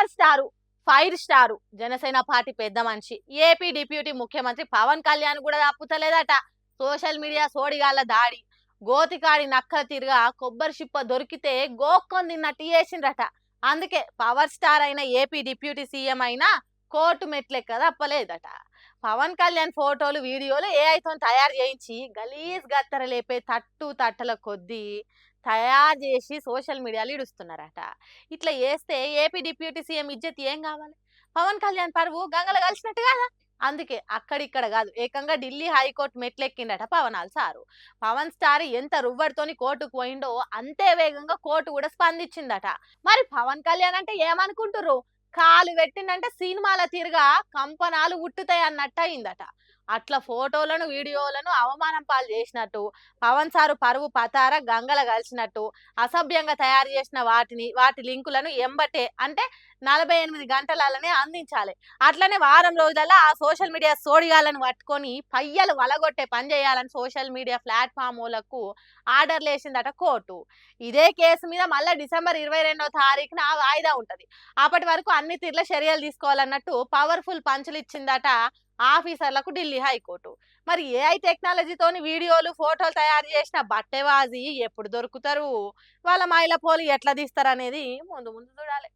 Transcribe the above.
Power star, fire star, Janasena party పెద్ద మనిషి, AP deputy ముఖ్యమంత్రి పవన్ కళ్యాణ్ కూడా తప్పుతలేదట. సోషల్ మీడియా సోడిగాళ్ళ దాడి, గోతికాడి నక్కల తిరుగా కొబ్బరి చిప్ప దొరికితే గోక్కొని తిన్నట్టు చేసిండ్రట. అందుకే పవర్ స్టార్ అయిన ఏపీ డిప్యూటీ సీఎం అయినా కోర్టు మెట్లెక్క తప్పలేదట. పవన్ కళ్యాణ్ ఫోటోలు వీడియోలు ఏఐతో తయారు చేయించి గలీజ్ గత్తర లేపే తట్టల కొద్దీ తయారు చేసి సోషల్ మీడియాలో ఇడుస్తున్నారట. ఇట్లా చేస్తే ఏపీ డిప్యూటీ సీఎం ఇజ్జత్ ఏం కావాలి? పవన్ కళ్యాణ్ పరువు గంగలు కలిసినట్టు కదా. అందుకే అక్కడిక్కడ కాదు, ఏకంగా ఢిల్లీ హైకోర్టు మెట్లెక్కిండట పవనాల్ సారు. పవన్ స్టార్ ఎంత రువ్వడితోని కోర్టుకు పోయిండో అంతే వేగంగా కోర్టు కూడా స్పందించిందట. మరి పవన్ కళ్యాణ్ అంటే ఏమనుకుంటుర్రు? కాలు పెట్టిందంటే సినిమాల తిరగా కంపనాలు ఉట్టుతాయి అన్నట్టు అయిందట. అట్లా ఫోటోలను వీడియోలను అవమానం పాలు చేసినట్టు, పవన్ సారు పరువు పతార గంగల కలిసినట్టు, అసభ్యంగా తయారు చేసిన వాటి లింకులను ఎంబటే అంటే 48 గంటలనే అందించాలి. అట్లనే వారం రోజులలో ఆ సోషల్ మీడియా సోడిగాలను పట్టుకొని పయ్యలు వలగొట్టే పని చేయాలని సోషల్ మీడియా ప్లాట్ఫామ్లకు ఆర్డర్లు వేసిందట కోర్టు. ఇదే కేసు మీద మళ్ళీ డిసెంబర్ 22వ తారీఖున వాయిదా ఉంటది. అప్పటి వరకు అన్ని తీర్ల చర్యలు తీసుకోవాలన్నట్టు పవర్ఫుల్ పంచులు ఇచ్చిందట ఆఫీసర్లకు ఢిల్లీ హైకోర్టు. మరి ఏఐ టెక్నాలజీతోని వీడియోలు ఫోటోలు తయారు చేసిన బట్టెవాజీ ఎప్పుడు దొరుకుతారు? వాళ్ళ మైల పోలు ఎట్లా తీస్తారు అనేది ముందు ముందు చూడాలి.